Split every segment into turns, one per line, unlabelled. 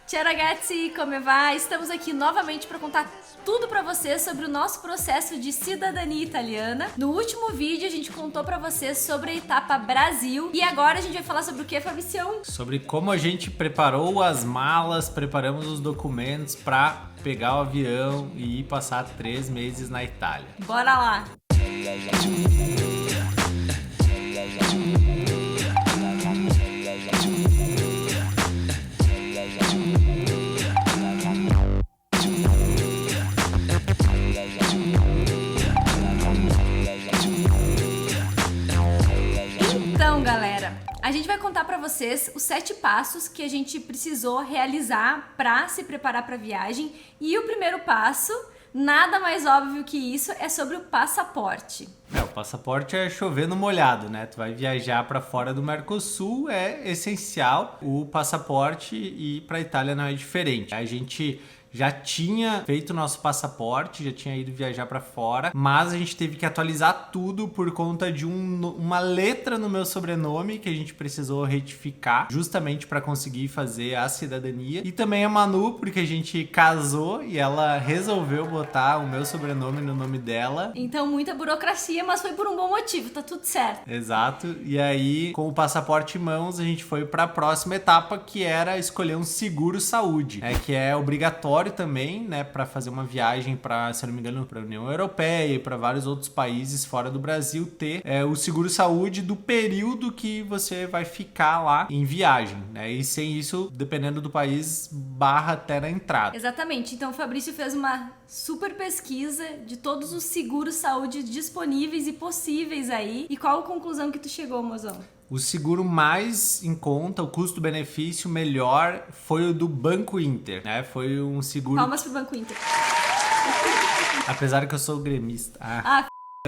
Ciao ragazzi, come va? Estamos aqui novamente para contar tudo para vocês sobre o nosso processo de cidadania italiana. No último vídeo a gente contou para vocês sobre a etapa Brasil e agora a gente vai falar sobre o que, Fabicião?
Sobre como a gente preparou as malas, preparamos os documentos para pegar o avião e ir passar 3 meses na Itália.
Bora lá! Então, galera, a gente vai contar pra vocês os 7 passos que a gente precisou realizar pra se preparar pra viagem. E o primeiro passo, nada mais óbvio que isso, é sobre o passaporte.
O passaporte é chover no molhado, né? Tu vai viajar para fora do Mercosul, é essencial o passaporte e para a Itália não é diferente. A gente já tinha feito o nosso passaporte, já tinha ido viajar para fora, mas a gente teve que atualizar tudo por conta de uma letra no meu sobrenome que a gente precisou retificar justamente para conseguir fazer a cidadania. E também a Manu, porque a gente casou e ela resolveu botar o meu sobrenome no nome dela.
Então, muita burocracia, mas foi por um bom motivo, tá tudo certo.
Exato. E aí, com o passaporte em mãos, a gente foi para a próxima etapa, que era escolher um seguro saúde, né, que é obrigatório também, né, para fazer uma viagem para, se eu não me engano, para a União Europeia e para vários outros países fora do Brasil, ter o seguro saúde do período que você vai ficar lá em viagem, né? E sem isso, dependendo do país, barra até na entrada.
Exatamente. Então o Fabrício fez uma super pesquisa de todos os seguros saúde disponíveis e possíveis aí. E qual a conclusão que tu chegou, mozão?
O seguro mais em conta, o custo-benefício melhor, foi o do Banco Inter, né? Foi um seguro...
Palmas pro Banco Inter.
Apesar que eu sou gremista.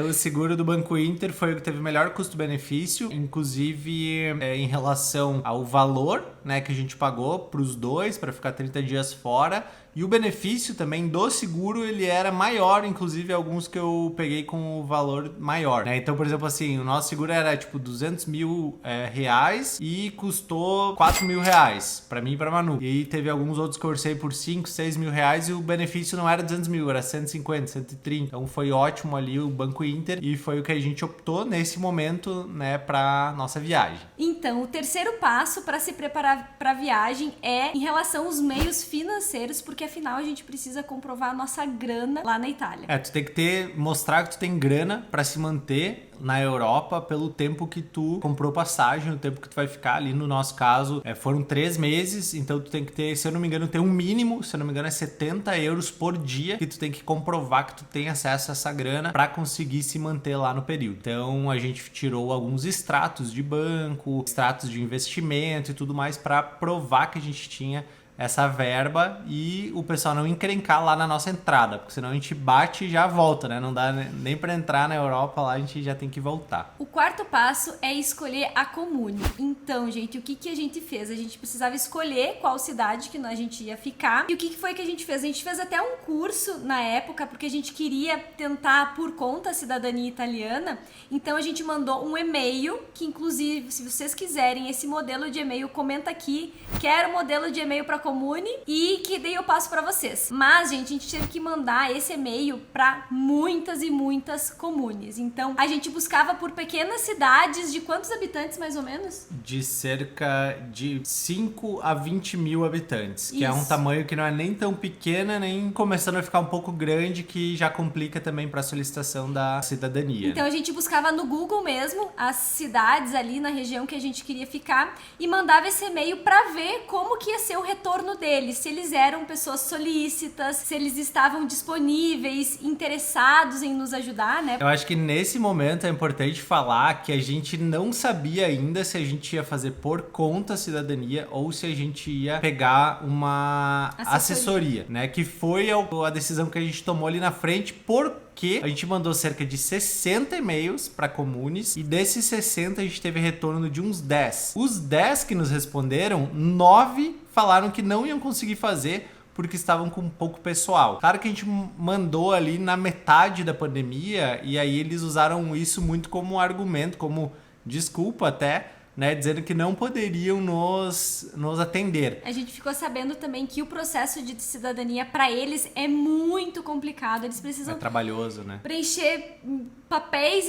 O seguro do Banco Inter foi o que teve o melhor custo-benefício, inclusive em relação ao valor, né, que a gente pagou para os dois, para ficar 30 dias fora. E o benefício também do seguro, ele era maior, inclusive alguns que eu peguei com o valor maior, né? Então, por exemplo, assim, o nosso seguro era tipo 200 mil reais e custou 4 mil reais pra mim e pra Manu. E aí teve alguns outros que eu orcei por 5, 6 mil reais e o benefício não era 200 mil, era 150, 130. Então foi ótimo ali o Banco Inter e foi o que a gente optou nesse momento, né, pra nossa viagem.
Então, o terceiro passo para se preparar pra viagem é em relação aos meios financeiros, porque afinal a gente precisa comprovar a nossa grana lá na Itália.
Tu tem que mostrar que tu tem grana pra se manter na Europa pelo tempo que tu comprou passagem, o tempo que tu vai ficar ali. No nosso caso, foram 3 meses, então tu tem que ter, se eu não me engano, tem um mínimo, se eu não me engano é 70 euros por dia, que tu tem que comprovar que tu tem acesso a essa grana pra conseguir se manter lá no período. Então a gente tirou alguns extratos de banco, extratos de investimento e tudo mais pra provar que a gente tinha essa verba e o pessoal não encrencar lá na nossa entrada, porque senão a gente bate e já volta, né? Não dá nem pra entrar na Europa lá, a gente já tem que voltar.
O quarto passo é escolher a comune. Então, gente, o que a gente fez? A gente precisava escolher qual cidade que a gente ia ficar. E o que foi que a gente fez? A gente fez até um curso na época, porque a gente queria tentar por conta a cidadania italiana. Então, a gente mandou um e-mail, que inclusive, se vocês quiserem esse modelo de e-mail, comenta aqui. Quero modelo de e-mail para comune e que daí eu passo pra vocês. Mas, gente, a gente teve que mandar esse e-mail pra muitas e muitas comunes. Então, a gente buscava por pequenas cidades de quantos habitantes, mais ou menos?
De cerca de 5 a 20 mil habitantes, que
Isso.
é um tamanho que não é nem tão pequena, nem começando a ficar um pouco grande, que já complica também pra solicitação da cidadania.
Então, a gente buscava no Google mesmo as cidades ali na região que a gente queria ficar e mandava esse e-mail pra ver como que ia ser o retorno deles, se eles eram pessoas solícitas, se eles estavam disponíveis, interessados em nos ajudar, né?
Eu acho que nesse momento é importante falar que a gente não sabia ainda se a gente ia fazer por conta a cidadania ou se a gente ia pegar uma assessoria, né? Que foi a decisão que a gente tomou ali na frente, porque a gente mandou cerca de 60 e-mails para comunes e desses 60 a gente teve retorno de uns 10. Os 10 que nos responderam, 9 falaram que não iam conseguir fazer porque estavam com pouco pessoal. Claro que a gente mandou ali na metade da pandemia e aí eles usaram isso muito como argumento, como desculpa até, né, dizendo que não poderiam nos atender.
A gente ficou sabendo também que o processo de cidadania para eles é muito complicado. Eles precisam...
É trabalhoso, né?
Preencher papéis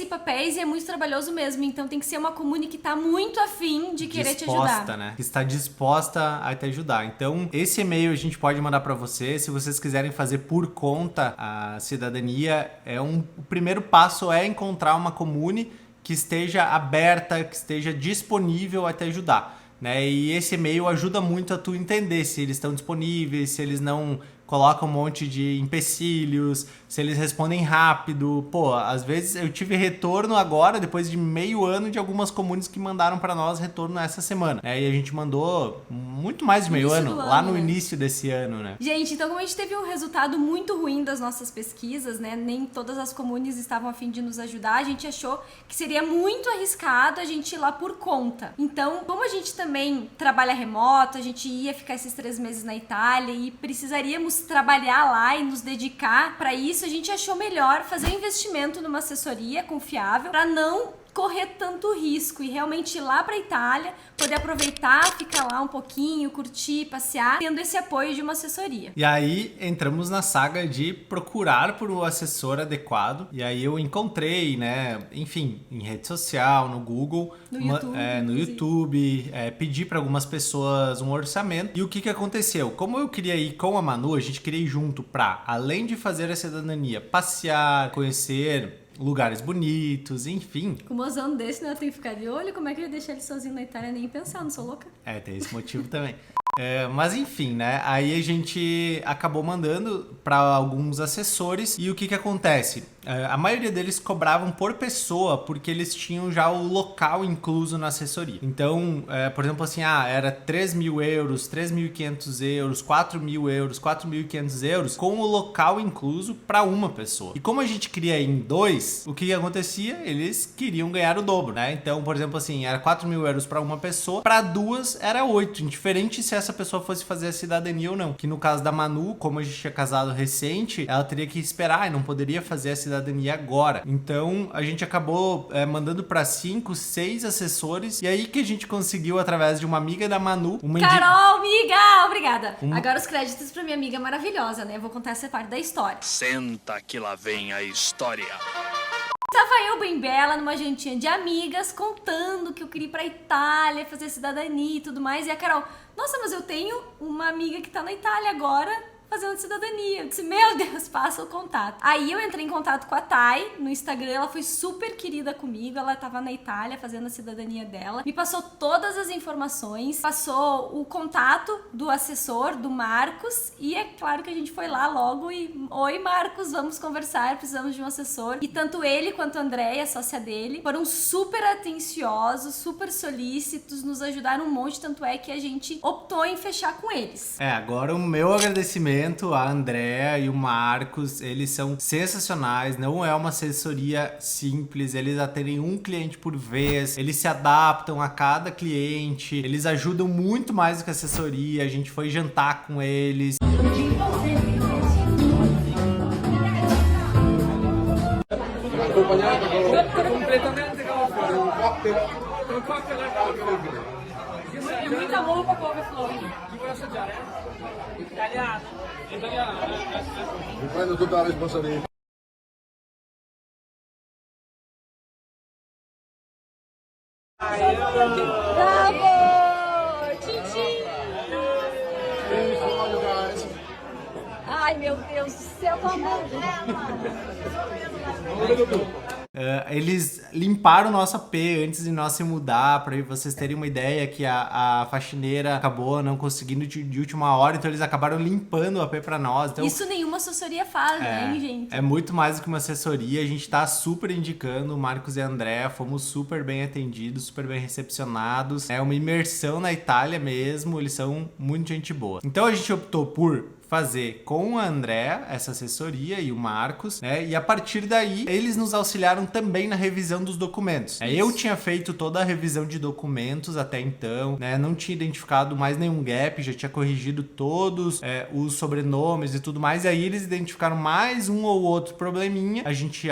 e é muito trabalhoso mesmo. Então tem que ser uma comune que tá muito afim de querer te ajudar.
Né? Que está disposta a te ajudar. Então, esse e-mail a gente pode mandar para você. Se vocês quiserem fazer por conta a cidadania, o primeiro passo é encontrar uma comune que esteja aberta, que esteja disponível a te ajudar, né? E esse e-mail ajuda muito a tu entender se eles estão disponíveis, se eles não colocam um monte de empecilhos, se eles respondem rápido. Pô, às vezes eu tive retorno agora, depois de meio ano, de algumas comunes que mandaram para nós retorno essa semana, né? E a gente mandou muito mais de meio ano, lá no início desse ano, né?
Gente, então como a gente teve um resultado muito ruim das nossas pesquisas, né? Nem todas as comunes estavam a fim de nos ajudar, a gente achou que seria muito arriscado a gente ir lá por conta. Então, como a gente também trabalha remoto, a gente ia ficar esses 3 meses na Itália e precisaríamos trabalhar lá e nos dedicar para isso, a gente achou melhor fazer um investimento numa assessoria confiável para não correr tanto risco e realmente ir lá para a Itália, poder aproveitar, ficar lá um pouquinho, curtir, passear, tendo esse apoio de uma assessoria.
E aí entramos na saga de procurar por um assessor adequado. E aí eu encontrei, né, enfim, em rede social, no Google, no YouTube, pedi para algumas pessoas um orçamento. E o que aconteceu? Como eu queria ir com a Manu, a gente queria ir junto para, além de fazer a cidadania, passear, conhecer lugares bonitos, enfim.
Com um mozão desse, né? Eu tenho que ficar de olho. Como é que eu ia deixar ele sozinho na Itália? Nem pensar, não sou louca.
Tem esse motivo também. Mas enfim, né? Aí a gente acabou mandando para alguns assessores e o que acontece? A maioria deles cobravam por pessoa porque eles tinham já o local incluso na assessoria. Então, por exemplo, assim, era 3.000 euros, 3.500 euros, 4.000 euros, 4.500 euros com o local incluso para uma pessoa. E como a gente queria ir em 2, o que acontecia? Eles queriam ganhar o dobro, né? Então, por exemplo, assim, era 4.000 euros para uma pessoa, para 2 era 8, indiferente se essa pessoa fosse fazer a cidadania ou não. Que no caso da Manu, como a gente tinha casado recente, ela teria que esperar e não poderia fazer a cidadania agora. Então a gente acabou mandando para 5, 6 assessores, e aí que a gente conseguiu, através de uma amiga da Manu,
Carol, amiga, obrigada. Agora os créditos para minha amiga maravilhosa, né? Eu vou contar essa parte da história.
Senta que lá vem a história.
Estava eu bem bela numa jantinha de amigas contando que eu queria ir pra Itália fazer cidadania e tudo mais. E a Carol, nossa, mas eu tenho uma amiga que tá na Itália agora fazendo cidadania. Eu disse, meu Deus, passa o contato. Aí eu entrei em contato com a Thay no Instagram, ela foi super querida comigo, ela tava na Itália fazendo a cidadania dela, me passou todas as informações, passou o contato do assessor, do Marcos, e é claro que a gente foi lá logo e, oi Marcos, vamos conversar, precisamos de um assessor. E tanto ele quanto a Andréia, a sócia dele, foram super atenciosos, super solícitos, nos ajudaram um monte, tanto é que a gente optou em fechar com eles.
Agora o meu agradecimento a Andréa e o Marcos, eles são sensacionais, não é uma assessoria simples, eles atendem um cliente por vez, eles se adaptam a cada cliente, eles ajudam muito mais do que a assessoria, a gente foi jantar com eles.
Completamente un cocktail è muita roupa couve-flor. Chi vuole assaggiare? Italiano. Italiano.
Mi prendo tutta la responsabilità.
Bravo! Tchim, ai, meu Deus do céu, tô amando.
Eles limparam o nosso AP antes de nós se mudar, para vocês terem uma ideia, que a faxineira acabou não conseguindo de última hora, então eles acabaram limpando o AP para nós. Então,
isso nenhuma assessoria faz, né, gente?
É muito mais do que uma assessoria, a gente tá super indicando, o Marcos e a Andréa, fomos super bem atendidos, super bem recepcionados, é uma imersão na Itália mesmo, eles são muito gente boa. Então a gente optou por fazer com a Andrea, essa assessoria, e o Marcos, né? E a partir daí, eles nos auxiliaram também na revisão dos documentos. Eu tinha feito toda a revisão de documentos até então, né? Não tinha identificado mais nenhum gap, já tinha corrigido todos os sobrenomes e tudo mais, e aí eles identificaram mais um ou outro probleminha, a gente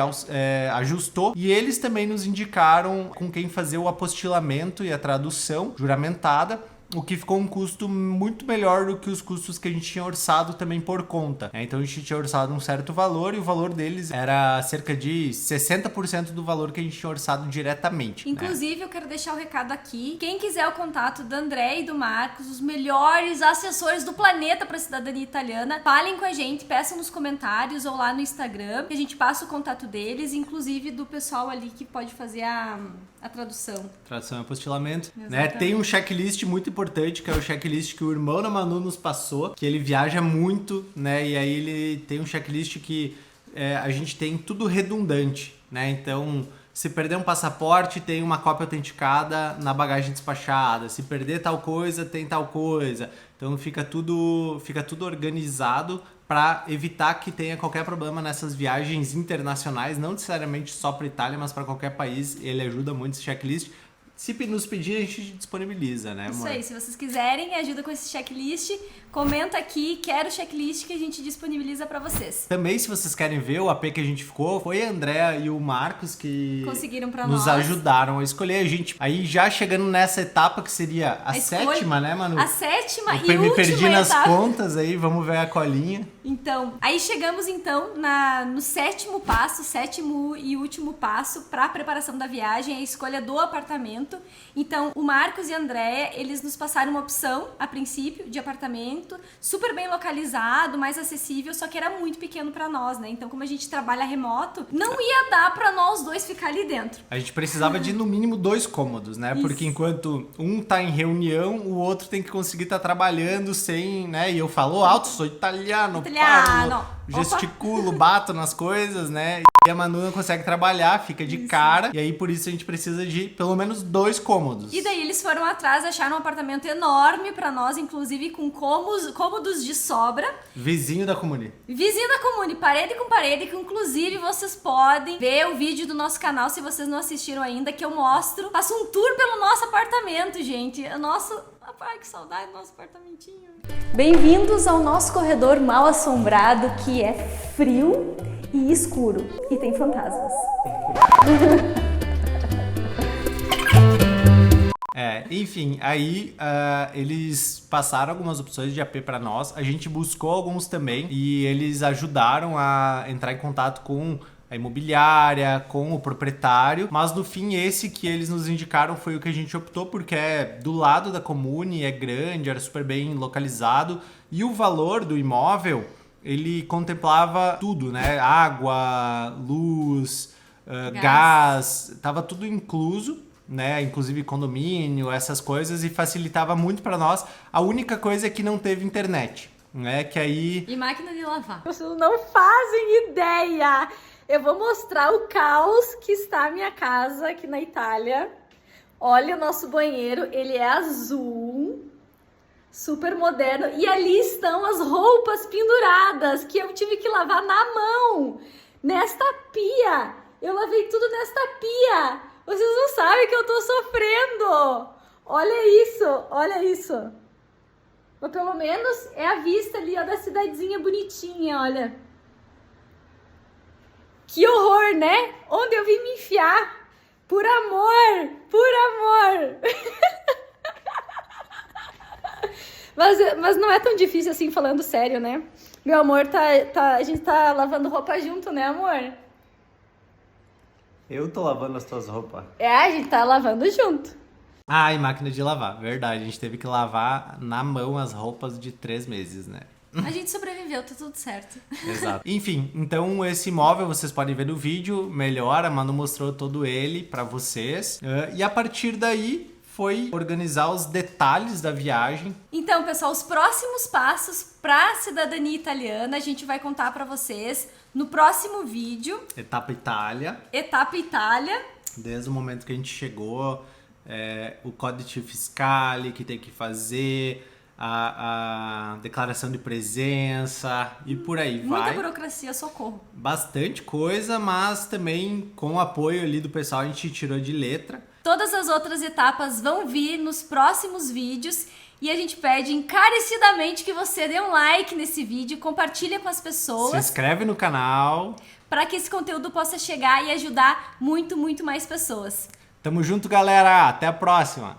ajustou, e eles também nos indicaram com quem fazer o apostilamento e a tradução juramentada, o que ficou um custo muito melhor do que os custos que a gente tinha orçado também por conta. Então a gente tinha orçado um certo valor e o valor deles era cerca de 60% do valor que a gente tinha orçado diretamente.
Inclusive, eu quero deixar o recado aqui. Quem quiser o contato do André e do Marcos, os melhores assessores do planeta para a cidadania italiana, falem com a gente, peçam nos comentários ou lá no Instagram, que a gente passa o contato deles, inclusive do pessoal ali que pode fazer a tradução.
Tradução e apostilamento. Né? Tem um checklist muito importante, que é o checklist que o irmão da Manu nos passou, que ele viaja muito, né? E aí ele tem um checklist que a gente tem tudo redundante, né? Então, se perder um passaporte, tem uma cópia autenticada na bagagem despachada. Se perder tal coisa, tem tal coisa. Então fica tudo organizado para evitar que tenha qualquer problema nessas viagens internacionais, não necessariamente só para Itália, mas para qualquer país. Ele ajuda muito esse checklist. Se nos pedir, a gente disponibiliza, né, amor?
Isso aí, se vocês quiserem ajuda com esse checklist, comenta aqui, quero o checklist que a gente disponibiliza pra vocês.
Também, se vocês querem ver o AP que a gente ficou, foi a Andrea e o Marcos que
conseguiram pra
nos ajudaram a escolher. A gente, aí já chegando nessa etapa que seria a sétima, né, Manu?
A sétima e
me
última
perdi nas
etapa.
contas aí, vamos ver a colinha.
Então, aí chegamos então no sétimo e último passo para a preparação da viagem, a escolha do apartamento. Então, o Marcos e a Andrea, eles nos passaram uma opção, a princípio, de apartamento, super bem localizado, mais acessível, só que era muito pequeno para nós, né? Então, como a gente trabalha remoto, não ia dar para nós dois ficar ali dentro.
A gente precisava de, no mínimo, 2 cômodos, né?
Isso.
Porque enquanto um tá em reunião, o outro tem que conseguir estar trabalhando sem, né? E eu falo alto, sou italiano. Parlo, gesticulo, bato nas coisas, né? E a Manu não consegue trabalhar, fica de cara. E aí, por isso, a gente precisa de pelo menos 2 cômodos.
E daí, eles foram atrás, acharam um apartamento enorme pra nós, inclusive com cômodos de sobra.
Vizinho da Comune.
Vizinho da Comune, parede com parede, que inclusive vocês podem ver o vídeo do nosso canal, se vocês não assistiram ainda, que eu mostro. Faço um tour pelo nosso apartamento, gente. Ai, que saudade do nosso apartamentinho. Bem-vindos ao nosso corredor mal assombrado, que é frio e escuro. E tem fantasmas.
Enfim, aí eles passaram algumas opções de AP para nós. A gente buscou alguns também e eles ajudaram a entrar em contato com a imobiliária, com o proprietário, mas no fim esse que eles nos indicaram foi o que a gente optou, porque é do lado da Comune, é grande, era super bem localizado e o valor do imóvel, ele contemplava tudo, né? Água, luz, gás, tava tudo incluso, né? Inclusive condomínio, essas coisas, e facilitava muito para nós. A única coisa é que não teve internet, né? Que aí...
E máquina de lavar. Vocês não fazem ideia! Eu vou mostrar o caos que está a minha casa aqui na Itália. Olha o nosso banheiro, ele é azul, super moderno. E ali estão as roupas penduradas que eu tive que lavar na mão, nesta pia. Eu lavei tudo nesta pia. Vocês não sabem que eu tô sofrendo. Olha isso, olha isso. Mas pelo menos é a vista ali, ó, da cidadezinha bonitinha, olha. Que horror, né? Onde eu vim me enfiar? Por amor! Por amor! mas não é tão difícil assim, falando sério, né? Meu amor, a gente tá lavando roupa junto, né, amor?
Eu tô lavando as tuas roupas.
A gente tá lavando junto.
E máquina de lavar, verdade. A gente teve que lavar na mão as roupas de 3 meses, né?
A gente sobreviveu, tá tudo certo.
Exato. Enfim, então esse imóvel vocês podem ver no vídeo melhor, a Manu mostrou todo ele pra vocês. E a partir daí foi organizar os detalhes da viagem.
Então, pessoal, os próximos passos pra cidadania italiana a gente vai contar pra vocês no próximo vídeo.
Etapa Itália.
Etapa Itália.
Desde o momento que a gente chegou, o códice fiscale que tem que fazer, a declaração de presença e por aí vai.
Muita burocracia, socorro.
Bastante coisa, mas também com o apoio ali do pessoal a gente tirou de letra.
Todas as outras etapas vão vir nos próximos vídeos e a gente pede encarecidamente que você dê um like nesse vídeo, compartilha com as pessoas.
Se inscreve no canal.
Para que esse conteúdo possa chegar e ajudar muito, muito mais pessoas.
Tamo junto, galera. Até a próxima.